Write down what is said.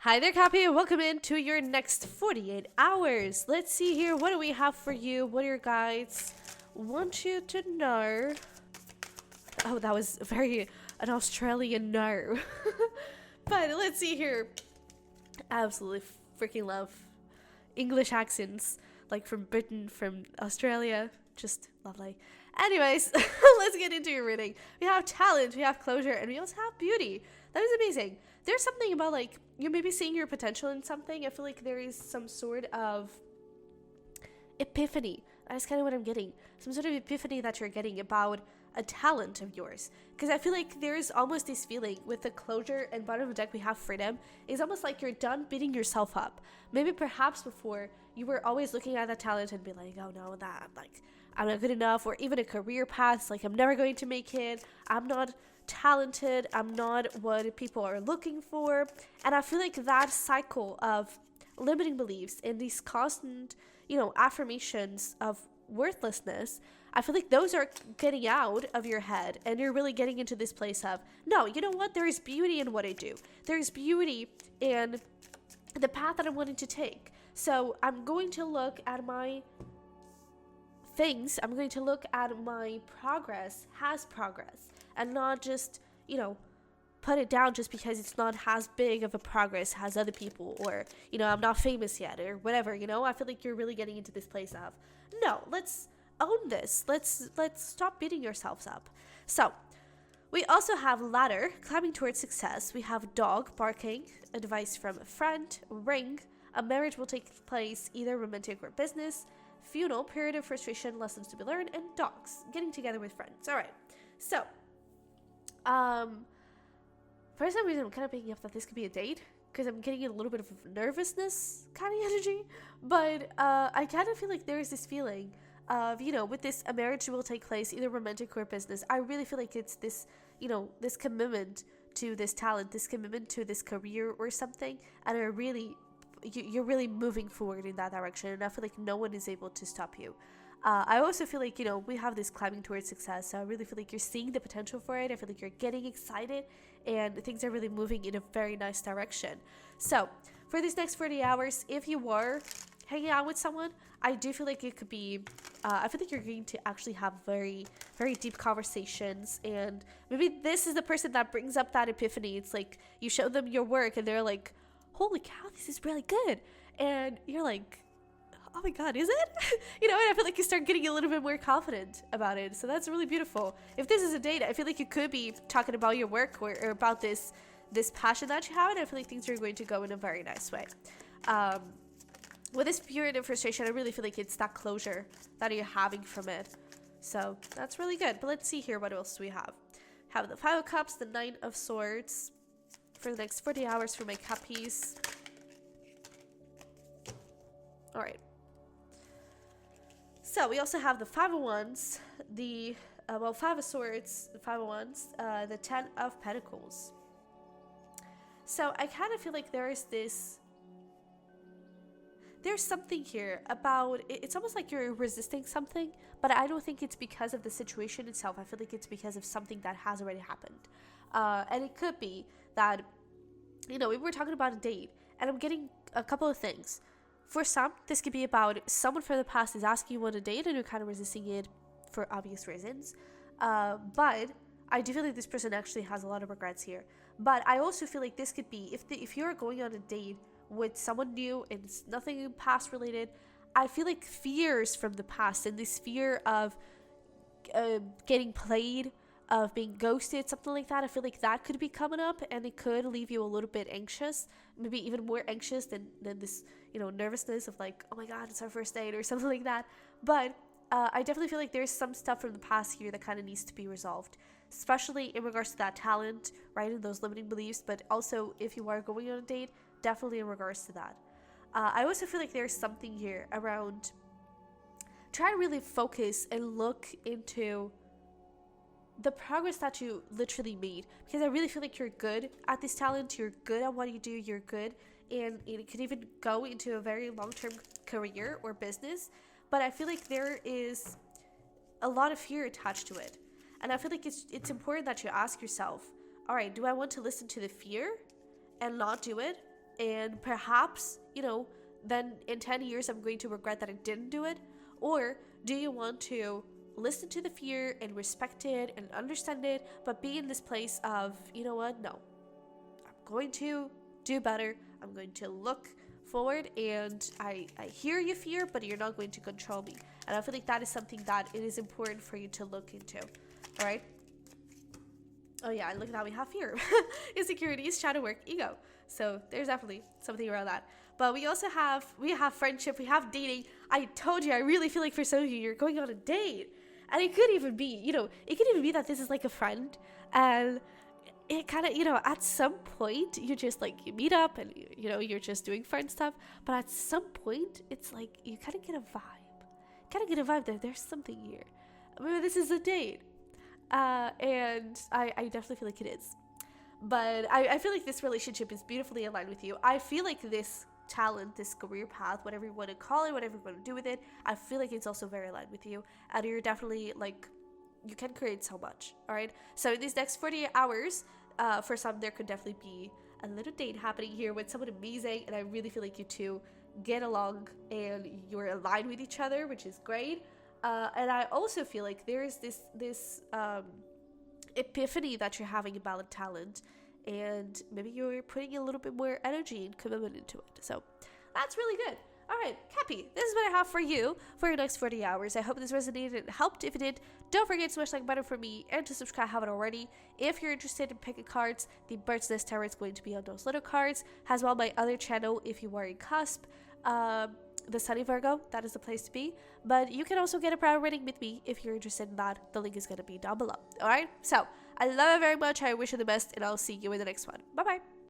Hi there, Cappy. Welcome into your next 48 hours. Let's see here. What do we have for you? What are your guides want you to know? Oh, that was very an Australian no. But let's see here. Absolutely freaking love English accents, like from Britain, from Australia. Just lovely. Anyways, let's get into your reading. We have talent, we have closure, and we also have beauty. That is amazing. There's something about, like, you may be seeing your potential in something. I feel like there is some sort of epiphany. That's kind of what I'm getting. Some sort of epiphany that you're getting about a talent of yours. Because I feel like there's almost this feeling with the closure and bottom of the deck we have freedom. It's almost like you're done beating yourself up. Maybe perhaps before you were always looking at that talent and be like, oh no, that, like, I'm not good enough. Or even a career path, like, I'm never going to make it. I'm not talented. I'm not what people are looking for. And I feel like that cycle of limiting beliefs and these constant, affirmations of worthlessness, I feel like those are getting out of your head and you're really getting into this place of, no, you know what? There is beauty in what I do. There is beauty in the path that I'm wanting to take. So I'm going to look at my things. I'm going to look at my progress as progress and not just, put it down just because it's not as big of a progress as other people, or, I'm not famous yet or whatever, I feel like you're really getting into this place of, no, let's own this. Let's stop beating yourselves up. So we also have ladder, climbing towards success. We have dog, barking, advice from a friend, ring, a marriage will take place, either romantic or business, funeral, period of frustration, lessons to be learned, and dogs, getting together with friends. All right. So, for some reason, I'm kind of picking up that this could be a date because I'm getting a little bit of nervousness kind of energy. But I kind of feel like there is this feeling of, with this, a marriage will take place, either romantic or business. I really feel like it's this, this commitment to this talent, this commitment to this career or something. And you're really moving forward in that direction. And I feel like no one is able to stop you. I also feel like, we have this climbing towards success. So I really feel like you're seeing the potential for it. I feel like you're getting excited and things are really moving in a very nice direction. So for these next 40 hours, if you are hanging out with someone, I do feel like it could be, I feel like you're going to actually have very, very deep conversations. And maybe this is the person that brings up that epiphany. It's like you show them your work and they're like, holy cow, this is really good. And you're like, oh my God, is it? And I feel like you start getting a little bit more confident about it. So that's really beautiful. If this is a date, I feel like you could be talking about your work or about this passion that you have. And I feel like things are going to go in a very nice way. With this period of frustration, I really feel like it's that closure that you're having from it. So that's really good. But let's see here. What else do we have? Have the 5 of Cups, the 9 of Swords for the next 40 hours for my Cappies. All right. So we also have the 5 of Wands, the 5 of Swords, the 5 of Wands, the 10 of Pentacles. So I kind of feel like there's something here about, it's almost like you're resisting something, but I don't think it's because of the situation itself. I feel like it's because of something that has already happened. And it could be that, we were talking about a date, and I'm getting a couple of things. For some, this could be about someone from the past is asking you on a date and you're kind of resisting it for obvious reasons. But I do feel like this person actually has a lot of regrets here. But I also feel like this could be, if you're going on a date with someone new and it's nothing past related, I feel like fears from the past and this fear of getting played, of being ghosted, something like that, I feel like that could be coming up and it could leave you a little bit anxious, maybe even more anxious than this, nervousness of like, oh my God, it's our first date or something like that. But I definitely feel like there's some stuff from the past here that kind of needs to be resolved, especially in regards to that talent, right, and those limiting beliefs, but also if you are going on a date, definitely in regards to that. I also feel like there's something here around try to really focus and look into the progress that you literally made, because I really feel like you're good at this talent, you're good at what you do, you're good, and it could even go into a very long-term career or business, but I feel like there is a lot of fear attached to it, and I feel like it's important that you ask yourself, all right, do I want to listen to the fear and not do it, and perhaps, then in 10 years I'm going to regret that I didn't do it? Or do you want to listen to the fear and respect it and understand it, but be in this place of, you know what, no, I'm going to do better. I'm going to look forward, and I hear you, fear, but you're not going to control me. And I feel like that is something that it is important for you to look into. All right. Oh yeah, and look at that, we have fear. Insecurities, shadow work, ego. So there's definitely something around that. But we also have friendship, we have dating. I told you, I really feel like for some of you, you're going on a date. And it could even be, it could even be that this is like a friend, and it kind of, at some point you just like, you meet up and, you're just doing friend stuff. But at some point, it's like, you kind of get a vibe. That there's something here. Maybe this is a date. And I definitely feel like it is. But I feel like this relationship is beautifully aligned with you. I feel like this talent, this career path, whatever you want to call it, whatever you want to do with it, I feel like it's also very aligned with you. And you're definitely like, you can create so much. All right. So in these next 48 hours, for some, there could definitely be a little date happening here with someone amazing. And I really feel like you two get along and you're aligned with each other, which is great. And I also feel like there is this epiphany that you're having about talent, and maybe you're putting a little bit more energy and commitment into it. So that's really good. All right, Cappy, this is what I have for you for your next 40 hours. I hope this resonated and helped. If it did, don't forget to smash like button for me and to subscribe if you haven't already. If you're interested in picking cards, the Bird's Nest Tarot is going to be on those little cards, as well my other channel if you are in cusp. The Sunny Virgo, that is the place to be. But you can also get a private reading with me if you're interested in that. The link is going to be down below. All right, so I love it very much. I wish you the best, and I'll see you in the next one. Bye bye.